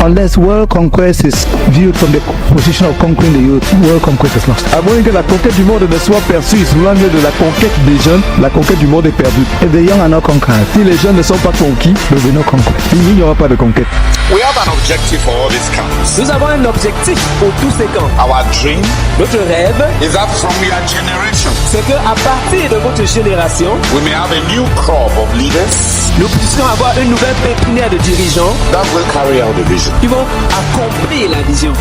Unless world conquest is viewed from the position of conquering the youth, world conquest is lost. À moins que la conquête du monde ne soit perçue sous l'angle de la conquête des jeunes, la conquête du monde est perdue. If the young are not conquered, Si les jeunes ne sont pas conquis, there will be no conquest. il n'y aura pas de conquête. We have an objective for all these camps. Nous avons un objectif pour tous ces camps. Our dream Notre rêve, is that from your generation, c'est qu'à partir de votre génération, we may have a new crop of leaders nous puissions avoir une nouvelle pépinière de dirigeants that will carry out the vision. qui vont accomplir la vision.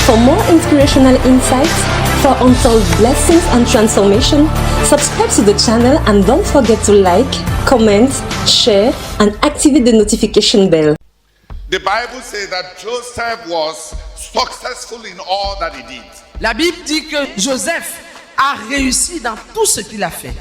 For more inspirational insights, for untold blessings and transformation, subscribe to the channel and don't forget to like, comment, share, and activate the notification bell. The Bible says that Joseph was successful in all that he did. La Bible dit que Joseph a réussi dans tout ce qu'il a fait.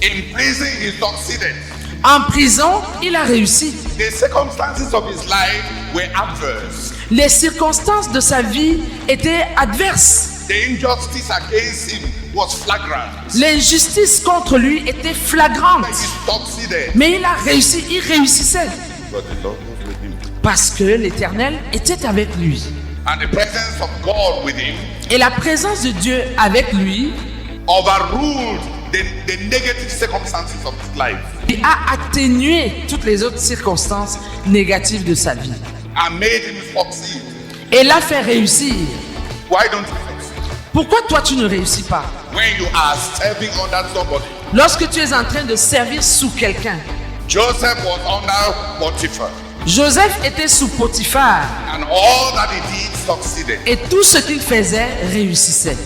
In prison, he succeeded. En prison, il a réussi. The circumstances of his life were adverse. Les circonstances de sa vie étaient adverses. The injustice against him was flagrant. L'injustice contre lui était flagrante. He succeeded. Mais il a réussi, il réussissait. But the Lord was with him. Parce que l'Éternel était avec lui. And the presence of God with him Et la présence de Dieu avec lui overruled the negative circumstances of his life a atténué toutes les autres circonstances négatives de sa vie. and made him succeed. Et l'a fait réussir. Why don't you succeed? Pourquoi toi tu ne réussis pas? When you are serving under somebody. Lorsque tu es en train de servir sous quelqu'un. Joseph was under Potiphar, Joseph était sous Potiphar and all that he did succeeded et tout ce qu'il faisait réussissait.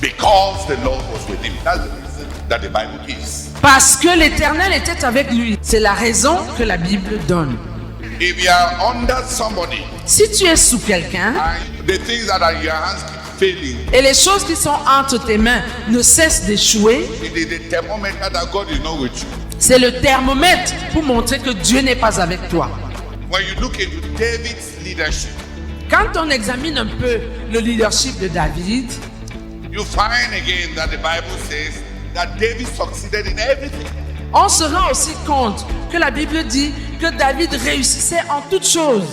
because the Lord was with him. That's the reason that the Bible gives. Parce que l'Éternel était avec lui. C'est la raison que la Bible donne. If you are under somebody Si tu es sous quelqu'un and the things that are in your hands keep failing, et les choses qui sont entre tes mains ne cessent d'échouer, it is the thermometer that God is not with you. c'est le thermomètre pour montrer que Dieu n'est pas avec toi. When you look into David's leadership, Quand on examine un peu le leadership de David, you find again that the Bible says that David succeeded in everything. on se rend aussi compte que la Bible dit que David réussissait en toutes choses.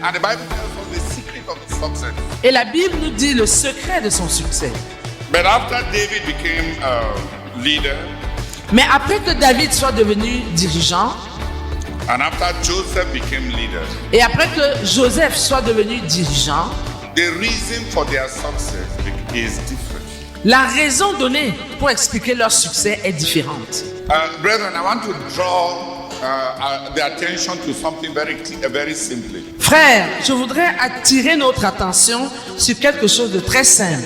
And the Bible tells us the secret of his success. Et la Bible nous dit le secret de son succès. But after David became a leader, Mais après que David soit devenu dirigeant, and after Joseph became leader, et après que Joseph soit devenu dirigeant, the reason for their success is different. la raison donnée pour expliquer leur succès est différente. Brethren, I want to draw the attention to something very simply. Frères, je voudrais attirer notre attention sur quelque chose de très simple.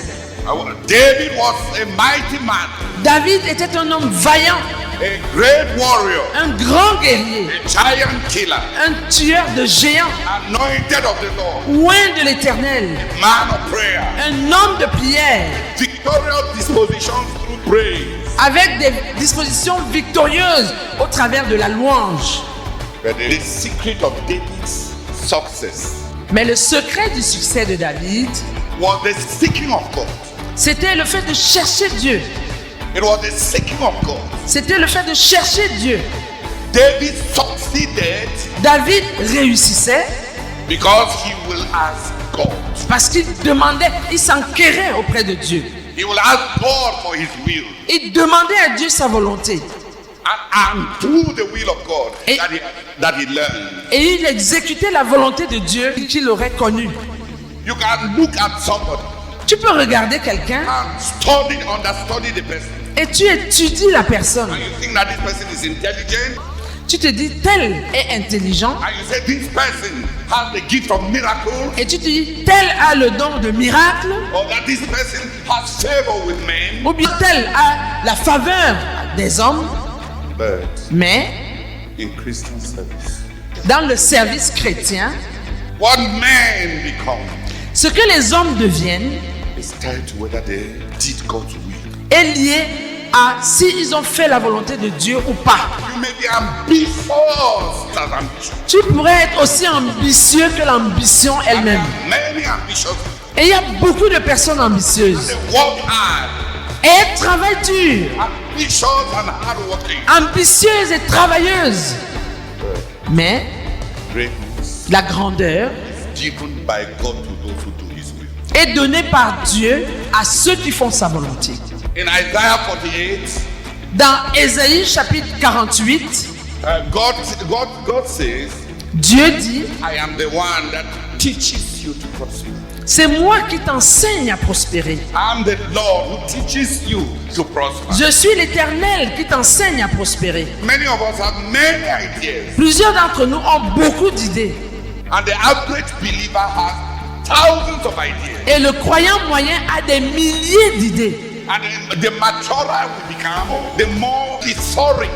David was a mighty man, David était un homme vaillant, a great warrior, un grand guerrier, a giant killer, un tueur de géants, anointed of the Lord, loin de l'Éternel, man of prayer, un homme de prière, victorious dispositions through praise. avec des dispositions victorieuses au travers de la louange. But the secret of David's success Mais le secret du succès de David, was the seeking of God. c'était le fait de chercher Dieu. It was the seeking of God. C'était le fait de chercher Dieu. David succeeded David réussissait because he will ask God. parce qu'il demandait, il s'enquérait auprès de Dieu. He will ask God for his will. Il demandait à Dieu sa volonté. And through the will of God Et- that he learned. Et il exécutait la volonté de Dieu qu'il aurait connue. You can look at somebody Tu peux regarder quelqu'un and understudy the person. et tu étudies la personne. And you think that this person is intelligent. Tu te dis, tel est intelligent. And you say this person has the gift of miracle. Et tu te dis, tel a le don de miracle. Or that this person has favor with men. Ou bien tel a la faveur des hommes. But Mais in Christian service, dans le service chrétien, what men become ce que les hommes deviennent is tied to whether they did God's will. est lié à s'ils ont fait la volonté de Dieu ou pas. You may be ambitious as ambition. Tu pourrais être aussi ambitieux que l'ambition elle-même. Many ambitious. Et il y a beaucoup de personnes ambitieuses. They work hard. Et elles travaillent dur, Ambitious and hardworking. ambitieuses et travailleuses. Mais Greatness la grandeur given by God to those who do His will. est donné par Dieu à ceux qui font sa volonté. In Isaiah 48, Dans Ésaïe chapitre 48, God says, Dieu dit, I am the one that teaches you to prosper. c'est moi qui t'enseigne à prospérer. I am the Lord who teaches you to prosper. Je suis l'Éternel qui t'enseigne à prospérer. Many of us have many ideas, Plusieurs d'entre nous ont beaucoup d'idées. and the average believer has thousands of ideas. Et le croyant moyen a des milliers d'idées. And the maturer we become, the more historic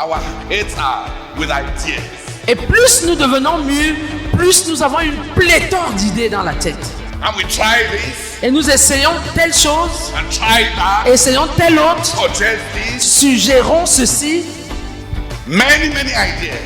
our heads are with ideas. Et plus nous devenons mûrs, plus nous avons une pléthore d'idées dans la tête. And we try this Et nous essayons telle chose, and try that, essayons telle autre, suggest this, suggérons ceci. many ideas,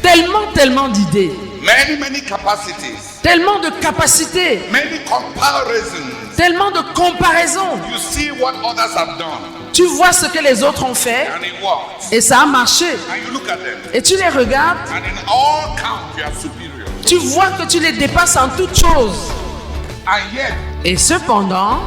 Tellement d'idées, many capacities, tellement de capacités, many comparisons. tellement de comparaisons. You see what others have done, Tu vois ce que les autres ont fait and it works. et ça a marché. And you look at them, Et tu les regardes, and in all counts you are superior. tu vois que tu les dépasses en toutes choses. And yet, Et cependant,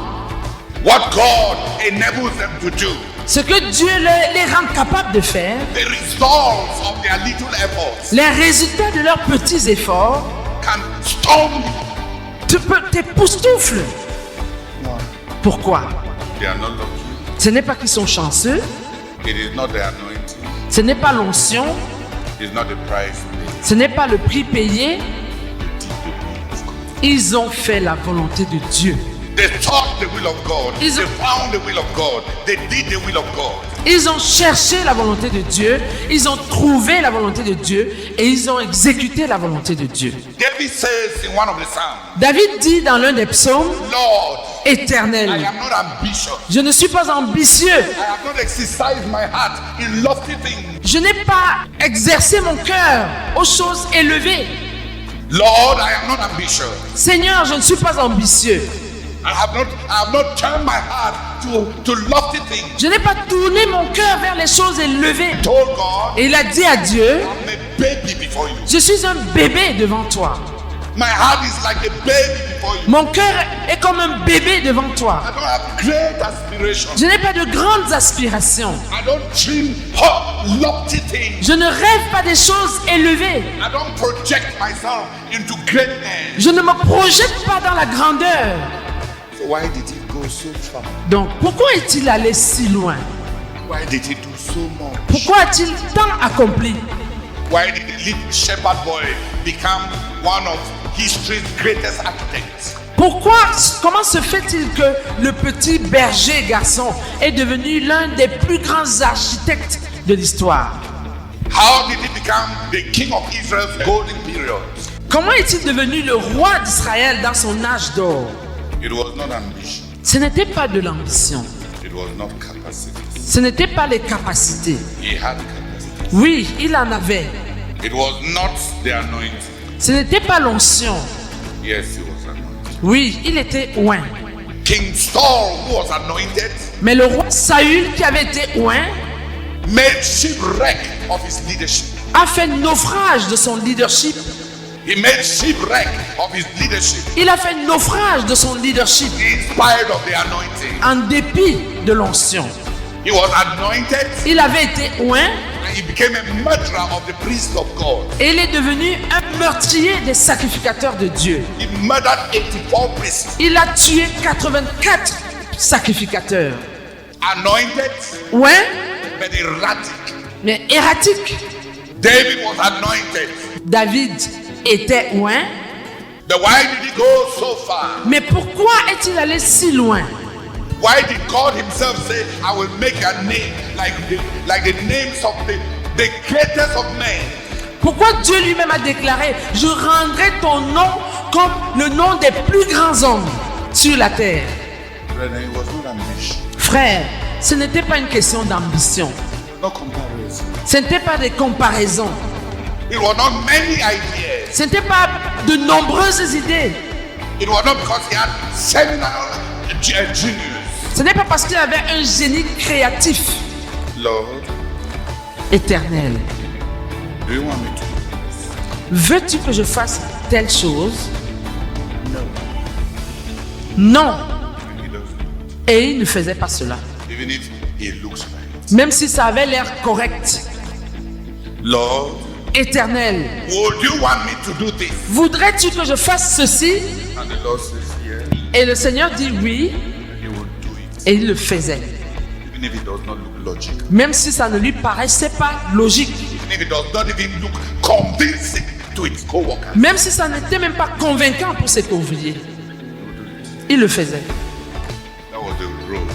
what God enables them to do, ce que Dieu les rend capables de faire, the results of their little efforts, les résultats de leurs petits efforts, can storm you. t'époustouflent. Pourquoi? They are not lucky. Ce n'est pas qu'ils sont chanceux, It is not the anointing. ce n'est pas l'onction, It is not the price paid. ce n'est pas le prix payé. Ils ont fait la volonté de Dieu. They sought the will of God. Is- They found the will of God. They did the will of God. Ils ont cherché la volonté de Dieu, ils ont trouvé la volonté de Dieu et ils ont exécuté la volonté de Dieu. David says in one of the Psalms, David dit dans l'un des psaumes, Lord, I Éternel, am not ambitious. je ne suis pas ambitieux, I have not exercised my heart in lofty things. je n'ai pas exercé mon cœur aux choses élevées. Lord, I am not ambitious. Seigneur, je ne suis pas ambitieux. I have not turned my heart to lofty things. Je n'ai pas tourné mon cœur vers les choses élevées. Told God, Et il a dit à Dieu, I'm a baby before you. je suis un bébé devant toi. My heart is like a baby before you. Mon cœur est comme un bébé devant toi. I don't have great aspirations. Je n'ai pas de grandes aspirations. I don't dream lofty things. Je ne rêve pas des choses élevées. I don't project myself into greatness. Je ne me projette pas dans la grandeur. So why did he go so far? Donc, pourquoi est-il allé si loin? Why did he do so much? Pourquoi a-t-il tant accompli? Why did the little shepherd boy become one of history's greatest architects? Pourquoi, comment se fait-il que le petit berger garçon est devenu l'un des plus grands architectes de l'histoire? How did he become the king of Israel's golden period? Comment est-il devenu le roi d'Israël dans son âge d'or? It was not ambition. Ce n'était pas de l'ambition. It was not capacity. Ce n'était pas les capacités. He had capacity. Oui, il en avait. It was not the anointing. Ce n'était pas l'onction. Yes, he was anointed. Oui, il était oint. King Saul, who was anointed, Mais le roi Saül, qui avait été oint, made shipwreck of his leadership. a fait naufrage de son leadership. He made shipwreck of his leadership Il a fait naufrage de son leadership in spite of the anointing. en dépit de l'onction. He was anointed Il avait été oint and he became a murderer of the priests of God. et il est devenu un meurtrier des sacrificateurs de Dieu. He murdered 84 priests. Il a tué 84 sacrificateurs. Anointed Oint, but erratic. mais erratique. David was anointed. David était oint, But why did he go so far? mais pourquoi est-il allé si loin? Why did God himself say, I will make a name like the names of the greatest of men? Pourquoi Dieu lui-même a déclaré, je rendrai ton nom comme le nom des plus grands hommes sur la terre? Brethren, it was not ambition, Frère, ce n'était pas une question d'ambition. no comparison. Ce n'était pas des comparaisons. It was not many ideas. Ce n'était pas de nombreuses idées. It was not because he had seminal genius. Ce n'est pas parce qu'il avait un génie créatif Lord, éternel. do you want me to do this? Veux-tu que je fasse telle chose? Non. He doesn't. Et il ne faisait pas cela. Even if it looks right. Même si ça avait l'air correct. Lord, Éternel, would you want me to do this? voudrais-tu que je fasse ceci? And the Lord says, yes. Et le Seigneur dit oui, He will do it. et il le faisait. Even if it does not look logical. Même si ça ne lui paraissait pas logique. Even if it does not even look convincing to its co-workers. Même si ça n'était même pas convaincant pour ses ouvriers. Il le faisait. That was the road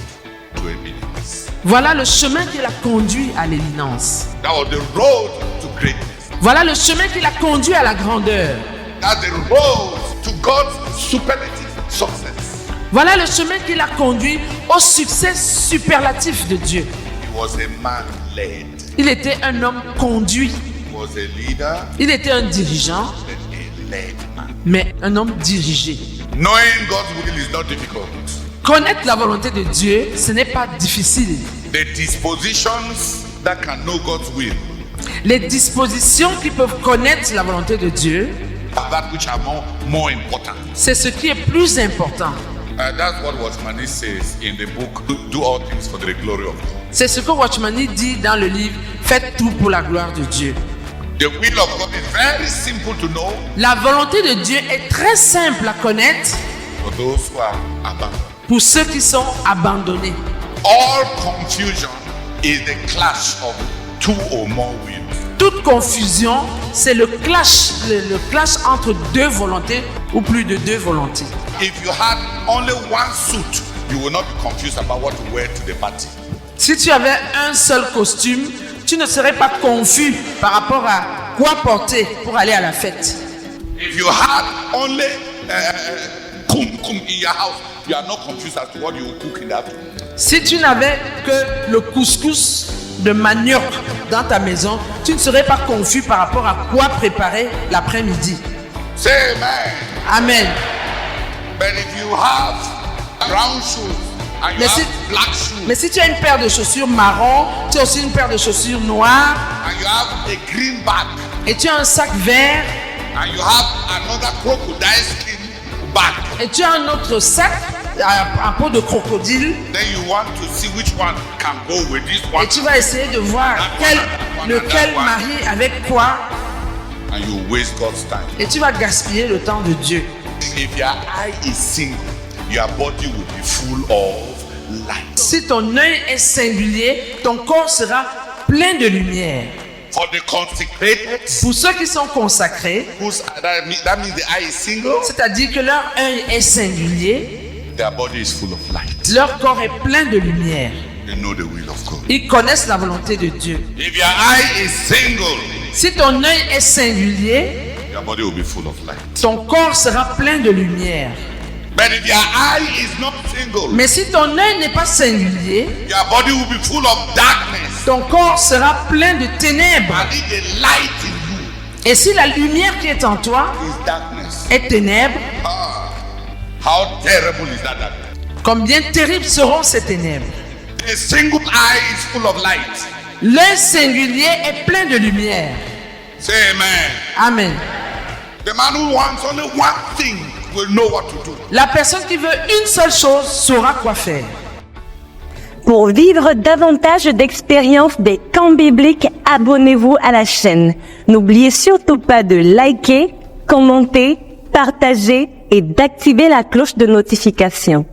to eminence. Voilà le chemin qui l'a conduit à l'éminence. That was the road to greatness. Voilà le chemin qui l'a conduit à la grandeur. That's the road to God's superlative success. Voilà le chemin qui l'a conduit au succès superlatif de Dieu. He was a man led. Il était un homme conduit. He was a leader, Il était un dirigeant, but a led man. mais un homme dirigé. Knowing God's will is not difficult. Connaître la volonté de Dieu, ce n'est pas difficile. The dispositions that can know God's will Les dispositions qui peuvent connaître la volonté de Dieu, are that which are more important. c'est ce qui est plus important. That's what Watchman says in the book, Do all things for the glory of God. C'est ce que Watchman dit dans le livre « Faites tout pour la gloire de Dieu ». The will of God is very simple to know La volonté de Dieu est très simple à connaître for those who are abandoned. pour ceux qui sont abandonnés. All confusion is the clash of two or more wills. Toute confusion, c'est le clash entre deux volontés ou plus de deux volontés. If you had only one suit, you will not be confused about what to wear to the party. Si tu avais un seul costume, tu ne serais pas confus par rapport à quoi porter pour aller à la fête. If you had only kum in your house, you are not confused as to what you will cook in the afternoon. Si tu n'avais que le couscous de manioc dans ta maison, tu ne serais pas confus par rapport à quoi préparer l'après-midi. Say amen. Amen. But if you have brown shoes and you Mais have si, black shoes mais si tu as une paire de chaussures marron, tu as aussi une paire de chaussures noires, and you have a green bag et tu as un sac vert, and you have another crocodile skin bag, et tu as un autre sac à peau de crocodile, then you want to see which one can go with this one, et tu vas essayer de voir lequel marie avec quoi, and you waste God's time. et tu vas gaspiller le temps de Dieu. If your eye is single, your body will be full of light. Si ton œil est singulier, ton corps sera plein de lumière. For the consecrated, Pour ceux qui sont consacrés, that means the eye is single, c'est-à-dire que leur œil est singulier, their body is full of light. leur corps est plein de lumière. They know the will of God. Ils connaissent la volonté de Dieu. If your eye is single, Si ton œil est singulier, your body will be full of light. ton corps sera plein de lumière. But if your eye is not single, Mais si ton œil n'est pas singulier, your body will be full of darkness. ton corps sera plein de ténèbres. And if the light in you Et si la lumière qui est en toi is darkness, est ténèbres, how terrible is that darkness? combien terribles seront ces ténèbres? A single eye is full of light. L'œil singulier est plein de lumière. Say amen. Amen. The man who wants only one thing will know what to do. La personne qui veut une seule chose saura quoi faire. Pour vivre davantage d'expériences des camps bibliques, abonnez-vous à la chaîne. N'oubliez surtout pas de liker, commenter, partager et d'activer la cloche de notification.